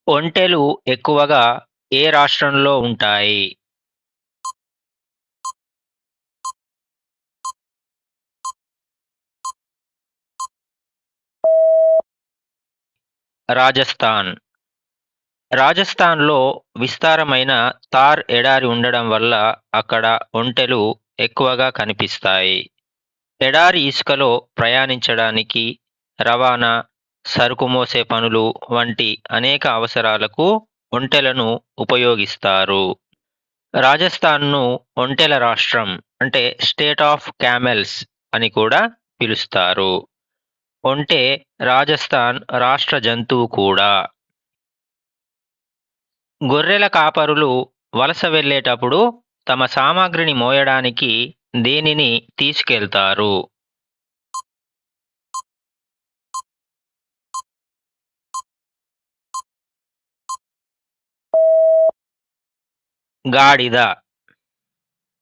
ఒంటెలు ఎక్కువగా ఏ రాష్ట్రంలో ఉంటాయి? రాజస్థాన్. రాజస్థాన్‌లో విస్తారమైన థార్ ఎడారి ఉండడం వల్ల అక్కడ ఒంటెలు ఎక్కువగా కనిపిస్తాయి. ఎడారి ఇసుకలో ప్రయాణించడానికి, రవాణా, సరుకు మోసే పనులు వంటి అనేక అవసరాలకు ఒంటెలను ఉపయోగిస్తారు. రాజస్థాన్‌ను ఒంటెల రాష్ట్రం అంటే స్టేట్ ఆఫ్ క్యామెల్స్ అని కూడా పిలుస్తారు. ఒంటె రాజస్థాన్ రాష్ట్ర జంతువు కూడా. గొర్రెల కాపరులు వలస వెళ్ళేటప్పుడు తమ సామాగ్రిని మోయడానికి దేనిని తీసుకెళ్తారు? గాడిద.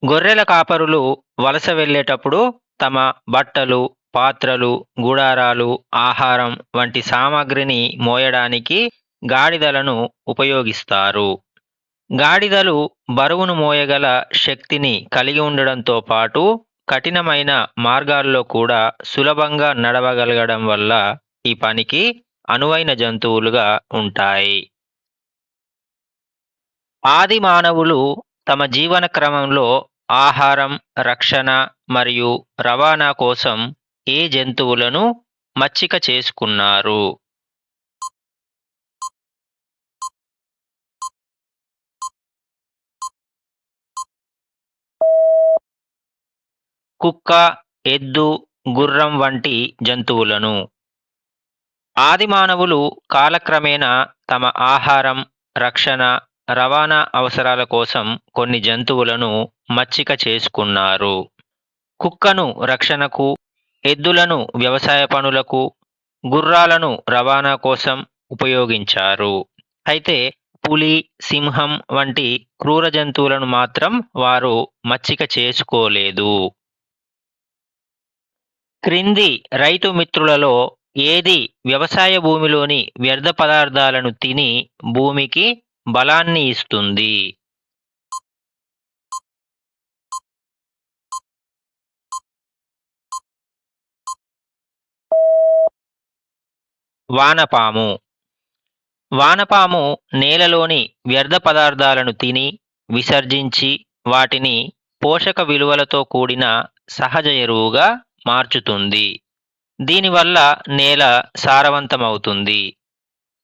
గొర్రెల కాపరులు వలస వెళ్ళేటప్పుడు తమ బట్టలు, పాత్రలు, గుడారాలు, ఆహారం వంటి సామాగ్రిని మోయడానికి గాడిదలను ఉపయోగిస్తారు. గాడిదలు బరువును మోయగల శక్తిని కలిగి ఉండడంతో పాటు కఠినమైన మార్గాల్లో కూడా సులభంగా నడవగలగడం వల్ల ఈ పనికి అనువైన జంతువులుగా ఉంటాయి. ఆది మానవులు తమ జీవన క్రమంలో ఆహారం, రక్షణ మరియు రవాణా కోసం ఏ జంతువులను మచ్చిక చేసుకున్నారు? కుక్క, ఎద్దు, గుర్రం వంటి జంతువులను. ఆది మానవులు కాలక్రమేణా తమ ఆహారం, రక్షణ, రవాణా అవసరాల కోసం కొన్ని జంతువులను మచ్చిక చేసుకున్నారు. కుక్కను రక్షణకు, ఎద్దులను వ్యవసాయ పనులకు, గుర్రాలను రవాణా కోసం ఉపయోగించారు. అయితే పులి, సింహం వంటి క్రూర జంతువులను మాత్రం వారు మచ్చిక చేసుకోలేదు. క్రింది రైతు మిత్రులలో ఏది వ్యవసాయ భూమిలోని వ్యర్థ పదార్థాలను తిని భూమికి బలాన్ని ఇస్తుంది? వానపాము. వానపాము నేలలోని వ్యర్థ పదార్థాలను తిని, విసర్జించి వాటిని పోషక విలువలతో కూడిన సహజ ఎరువుగా మార్చుతుంది. దీనివల్ల నేల సారవంతమవుతుంది.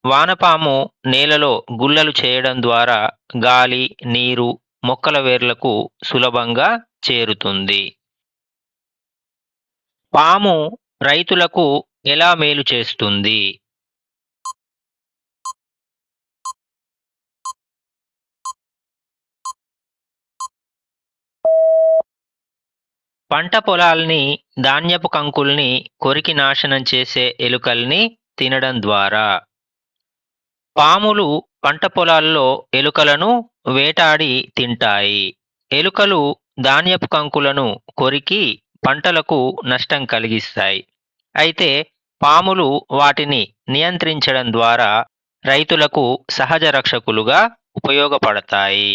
వానపాము నేలలో గుల్లలు చేయడం ద్వారా గాలి, నీరు మొక్కల వేర్లకు సులభంగా చేరుతుంది. పాము రైతులకు ఎలా మేలు చేస్తుంది? పంట పొలాల్ని, ధాన్యపు కంకుల్ని కొరికి నాశనం చేసే ఎలుకల్ని తినడం ద్వారా. పాములు పంట పొలాల్లో ఎలుకలను వేటాడి తింటాయి. ఎలుకలు ధాన్యపు కంకులను కొరికి పంటలకు నష్టం కలిగిస్తాయి. అయితే పాములు వాటిని నియంత్రించడం ద్వారా రైతులకు సహజ రక్షకులుగా ఉపయోగపడతాయి.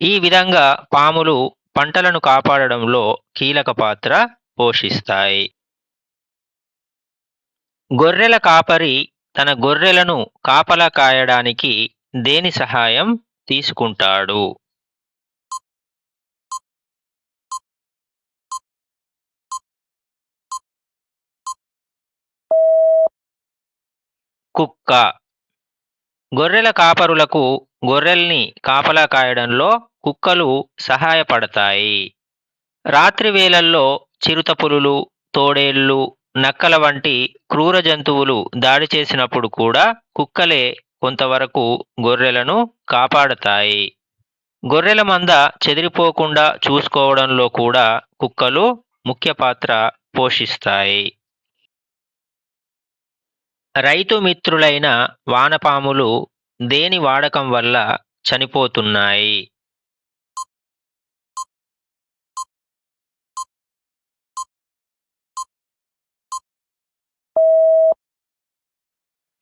ఈ విధంగా పాములు పంటలను కాపాడడంలో కీలక పాత్ర పోషిస్తాయి. గొర్రెల కాపరి తన గొర్రెలను కాపలా కాయడానికి దేని సహాయం తీసుకుంటాడు? కుక్క. గొర్రెల కాపరులకు గొర్రెల్ని కాపలా కాయడంలో కుక్కలు సహాయపడతాయి. రాత్రి వేళల్లో చిరుతపులులు, తోడేళ్ళు, నక్కల వంటి క్రూర జంతువులు దాడి చేసినప్పుడు కూడా కుక్కలే కొంతవరకు గొర్రెలను కాపాడతాయి. గొర్రెల మంద చెదిరిపోకుండా చూసుకోవడంలో కూడా కుక్కలు ముఖ్య పాత్ర పోషిస్తాయి. రైతు మిత్రులైన వానపాములు దేని వాడకం వల్ల చనిపోతున్నాయి?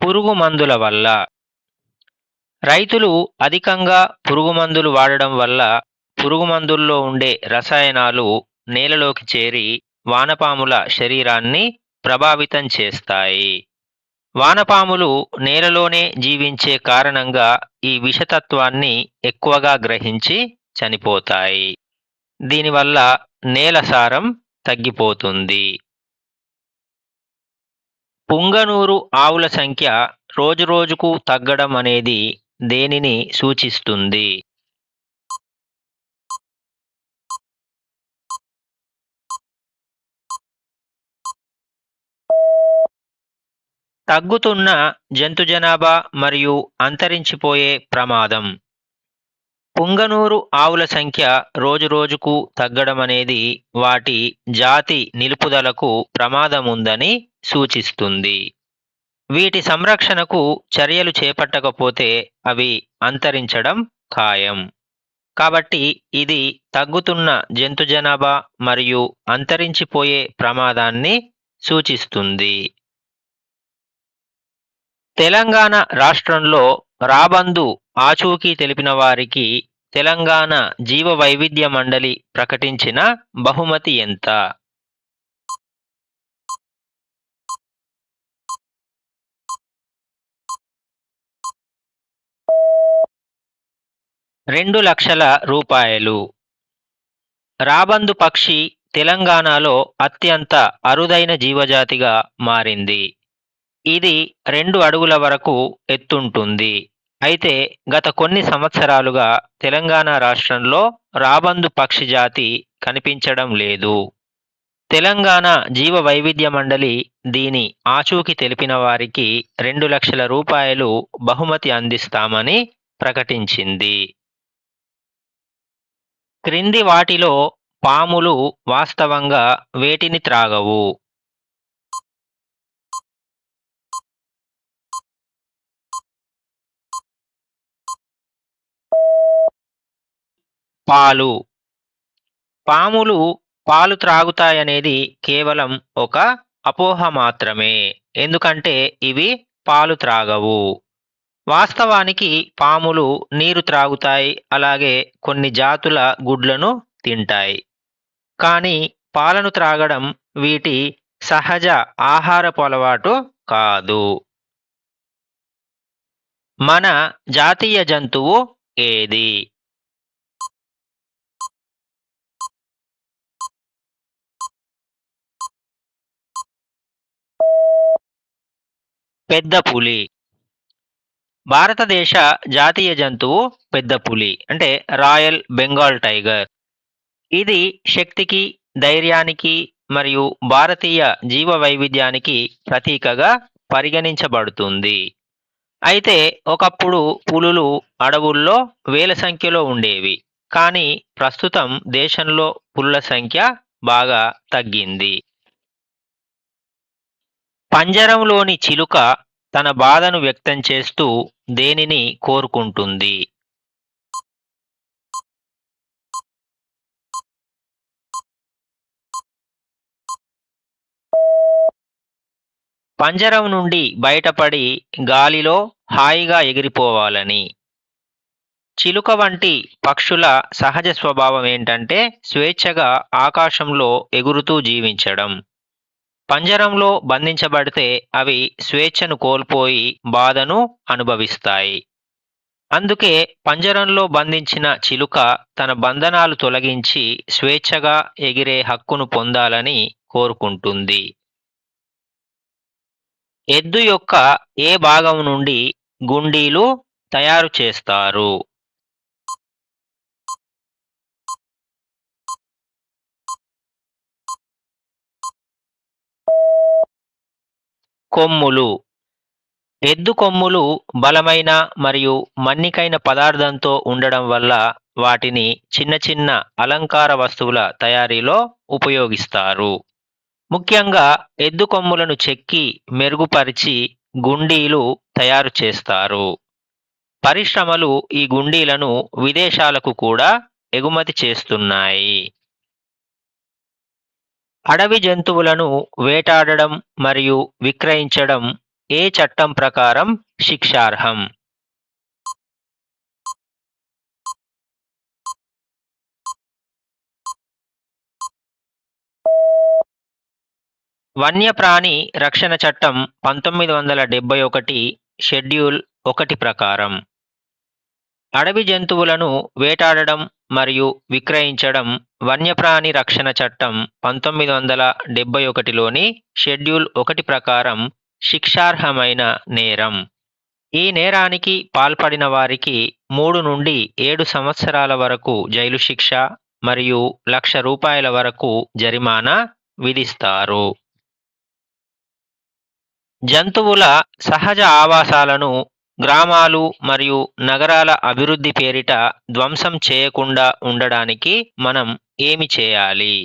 పురుగు మందుల వల్ల. రైతులు అధికంగా పురుగుమందులు వాడడం వల్ల పురుగుమందుల్లో ఉండే రసాయనాలు నేలలోకి చేరి వానపాముల శరీరాన్ని ప్రభావితం చేస్తాయి. వానపాములు నేలలోనే జీవించే కారణంగా ఈ విషతత్వాన్ని ఎక్కువగా గ్రహించి చనిపోతాయి. దీనివల్ల నేల సారం తగ్గిపోతుంది. పుంగనూరు ఆవుల సంఖ్య రోజురోజుకు తగ్గడం అనేది దేనిని సూచిస్తుంది? తగ్గుతున్న జంతు జనాభా మరియు అంతరించిపోయే ప్రమాదం. పుంగనూరు ఆవుల సంఖ్య రోజురోజుకు తగ్గడం అనేది వాటి జాతి నిలుపుదలకు ప్రమాదముందని సూచిస్తుంది. వీటి సంరక్షణకు చర్యలు చేపట్టకపోతే అవి అంతరించడం ఖాయం. కాబట్టి ఇది తగ్గుతున్న జంతు జనాభా మరియు అంతరించిపోయే ప్రమాదాన్ని సూచిస్తుంది. తెలంగాణ రాష్ట్రంలో రాబందు ఆచూకీ తెలిపిన వారికి తెలంగాణ జీవ వైవిధ్య మండలి ప్రకటించిన బహుమతి ఎంత? 2,00,000 రూపాయలు. రాబందు పక్షి తెలంగాణలో అత్యంత అరుదైన జీవజాతిగా మారింది. ఇది 2 అడుగుల వరకు ఎత్తుంటుంది. అయితే గత కొన్ని సంవత్సరాలుగా తెలంగాణ రాష్ట్రంలో రాబందు పక్షి జాతి కనిపించడం లేదు. తెలంగాణ జీవ వైవిధ్య మండలి దీని ఆచూకీ తెలిపిన వారికి 2,00,000 రూపాయలు బహుమతి అందిస్తామని ప్రకటించింది. క్రింది వాటిలో పాములు వాస్తవంగా వేటిని త్రాగవు? పాలు. పాములు పాలు త్రాగుతాయనేది కేవలం ఒక అపోహ మాత్రమే. ఎందుకంటే ఇవి పాలు త్రాగవు. వాస్తవానికి పాములు నీరు త్రాగుతాయి, అలాగే కొన్ని జాతుల గుడ్లను తింటాయి. కానీ పాలను త్రాగడం వీటి సహజ ఆహారపు అలవాటు కాదు. మన జాతీయ జంతువు ఏది? పెద్ద పులి. భారతదేశ జాతీయ జంతువు పెద్ద పులి, అంటే రాయల్ బెంగాల్ టైగర్. ఇది శక్తికి, ధైర్యానికి మరియు భారతీయ జీవ వైవిధ్యానికి ప్రతీకగా పరిగణించబడుతుంది. అయితే ఒకప్పుడు పులులు అడవుల్లో వేల సంఖ్యలో ఉండేవి. కానీ ప్రస్తుతం దేశంలో పులుల సంఖ్య బాగా తగ్గింది. పంజరంలోని చిలుక తన బాధను వ్యక్తం చేస్తూ దేనిని కోరుకుంటుంది? పంజరం నుండి బయటపడి గాలిలో హాయిగా ఎగిరిపోవాలని. చిలుక వంటి పక్షుల సహజ స్వభావం ఏంటంటే స్వేచ్ఛగా ఆకాశంలో ఎగురుతూ జీవించడం. పంజరంలో బంధించబడితే అవి స్వేచ్ఛను కోల్పోయి బాధను అనుభవిస్తాయి. అందుకే పంజరంలో బంధించిన చిలుక తన బంధనాలు తొలగించి స్వేచ్ఛగా ఎగిరే హక్కును పొందాలని కోరుకుంటుంది. ఎద్దు యొక్క ఏ భాగం నుండి గుండీలు తయారు చేస్తారు? కొమ్ములు. ఎద్దు కొమ్ములు బలమైన మరియు మన్నికైన పదార్థంతో ఉండడం వల్ల వాటిని చిన్న చిన్న అలంకార వస్తువుల తయారీలో ఉపయోగిస్తారు. ముఖ్యంగా ఎద్దు కొమ్ములను చెక్కి మెరుగుపరిచి గుండీలు తయారు చేస్తారు. పరిశ్రమలు ఈ గుండీలను విదేశాలకు కూడా ఎగుమతి చేస్తున్నాయి. అడవి జంతువులను వేటాడడం మరియు విక్రయించడం ఏ చట్టం ప్రకారం శిక్షార్హం? వన్యప్రాణి రక్షణ చట్టం 1971 షెడ్యూల్ 1 ప్రకారం అడవి జంతువులను వేటాడడం మరియు విక్రయించడం వన్యప్రాణి రక్షణ చట్టం 1971లోని షెడ్యూల్ 1 ప్రకారం శిక్షార్హమైన నేరం. ఈ నేరానికి పాల్పడిన వారికి 3 నుండి 7 సంవత్సరాల వరకు జైలు శిక్ష మరియు ₹1,00,000 వరకు జరిమానా విధిస్తారు. జంతువుల సహజ ఆవాసాలను గ్రామాలు మరియు నగరాల అభివృద్ధి పేరిట ధ్వంసం చేయకుండా ఉండడానికి మనం ఏమి చేయాలి?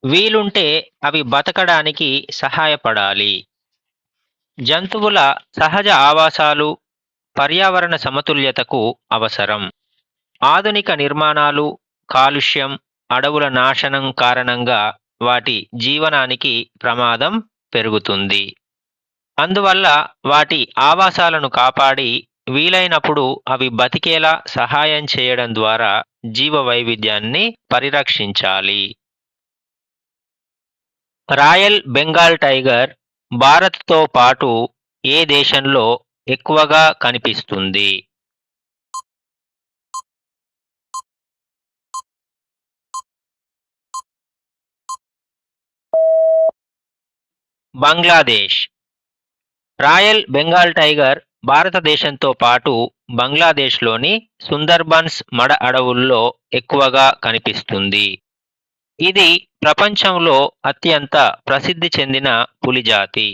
వీలుంటే అవి బతకడానికి సహాయపడాలి. జంతువుల సహజ ఆవాసాలు పర్యావరణ సమతుల్యతకు అవసరం. ఆధునిక నిర్మాణాలు, కాలుష్యం, అడవుల నాశనం కారణంగా వాటి జీవనానికి ప్రమాదం పెరుగుతుంది. అందువల్ల వాటి ఆవాసాలను కాపాడి వీలైనప్పుడు అవి బతికేలా సహాయం చేయడం ద్వారా జీవ వైవిధ్యాన్ని పరిరక్షించాలి. రాయల్ బెంగాల్ టైగర్ భారత్తో పాటు ఏ దేశంలో ఎక్కువగా కనిపిస్తుంది? బంగ్లాదేశ్. రాయల్ బెంగాల్ టైగర్ భారతదేశంతో పాటు బంగ్లాదేశ్లోని సుందర్బన్స్ మడ అడవుల్లో ఎక్కువగా కనిపిస్తుంది. ఇది ప్రపంచంలో అత్యంత ప్రసిద్ధి చెందిన పులి జాతి.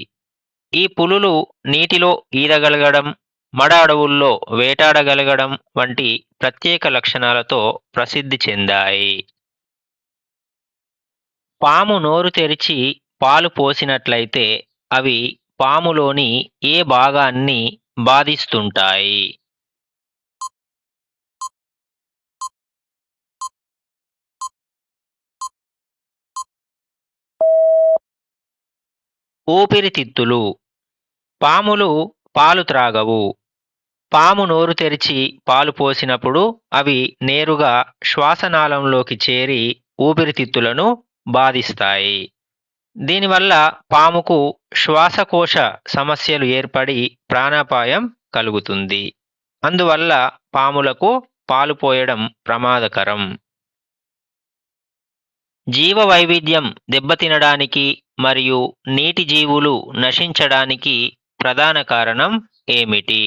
ఈ పులులు నీటిలో ఈదగలగడం, మడ అడవుల్లో వేటాడగలగడం వంటి ప్రత్యేక లక్షణాలతో ప్రసిద్ధి చెందాయి. పాము నోరు తెరిచి పాలు పోసినట్లయితే అవి పాములోని ఏ భాగాన్ని బాధిస్తుంటాయి? ఊపిరితిత్తులు. పాములు పాలు త్రాగవు. పాము నోరు తెరిచి పాలు పోసినప్పుడు అవి నేరుగా శ్వాసనాళంలోకి చేరి ఊపిరితిత్తులను బాధిస్తాయి. దీనివల్ల పాముకు శ్వాసకోశ సమస్యలు ఏర్పడి ప్రాణాపాయం కలుగుతుంది. అందువల్ల పాములకు పాలు పోయడం ప్రమాదకరం. జీవ వైవిధ్యం దెబ్బతినడానికి మరియు నీటి జీవులు నశించడానికి ప్రధాన కారణం ఏమిటి?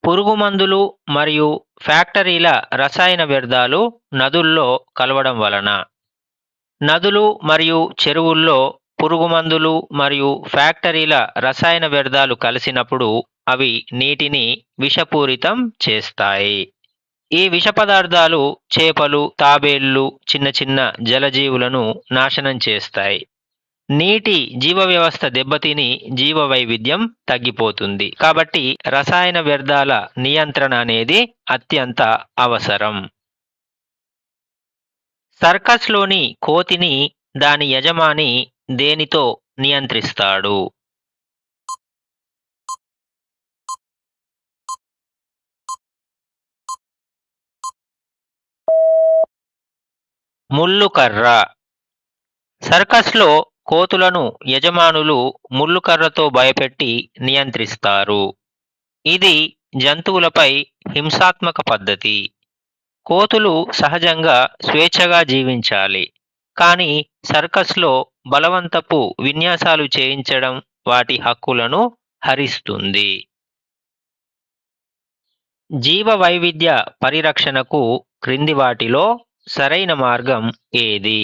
పురుగుమందులు మరియు ఫ్యాక్టరీల రసాయన వ్యర్థాలు నదుల్లో కలవడం వలన. నదులు మరియు చెరువుల్లో పురుగుమందులు మరియు ఫ్యాక్టరీల రసాయన వ్యర్థాలు కలిసినప్పుడు అవి నీటిని విషపూరితం చేస్తాయి. ఈ విష పదార్థాలు చేపలు, తాబేళ్లు, చిన్న చిన్న జలజీవులను నాశనం చేస్తాయి. నీటి జీవ వ్యవస్థ దెబ్బతిని జీవ వైవిధ్యం తగ్గిపోతుంది. కాబట్టి రసాయన వ్యర్థాల నియంత్రణ అనేది అత్యంత అవసరం. సర్కస్లోని కోతిని దాని యజమాని దేనితో నియంత్రిస్తాడు? ముల్లుకర్ర. సర్కస్లో కోతులను యజమానులు ముల్లుకర్రతో భయపెట్టి నియంత్రిస్తారు. ఇది జంతువులపై హింసాత్మక పద్ధతి. కోతులు సహజంగా స్వేచ్ఛగా జీవించాలి, కానీ సర్కస్లో బలవంతపు విన్యాసాలు చేయించడం వాటి హక్కులను హరిస్తుంది. జీవ వైవిధ్య పరిరక్షణకు క్రింది వాటిలో సరైన మార్గం ఏది?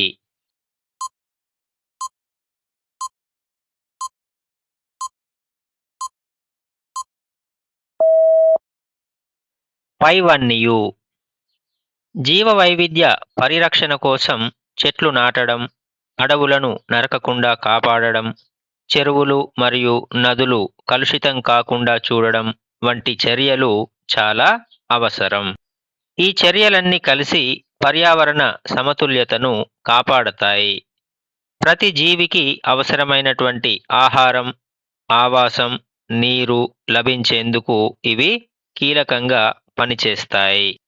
పైవన్యు. జీవ వైవిధ్య పరిరక్షణ కోసం చెట్లు నాటడం, అడవులను నరకకుండా కాపాడడం, చెరువులు మరియు నదులు కలుషితం కాకుండా చూడడం వంటి చర్యలు చాలా అవసరం. ఈ చర్యలన్నీ కలిసి పర్యావరణ సమతుల్యతను కాపాడతాయి. ప్రతి జీవికి అవసరమైనటువంటి ఆహారం, ఆవాసం, నీరు లభించేందుకు ఇవి కీలకంగా పనిచేస్తాయి.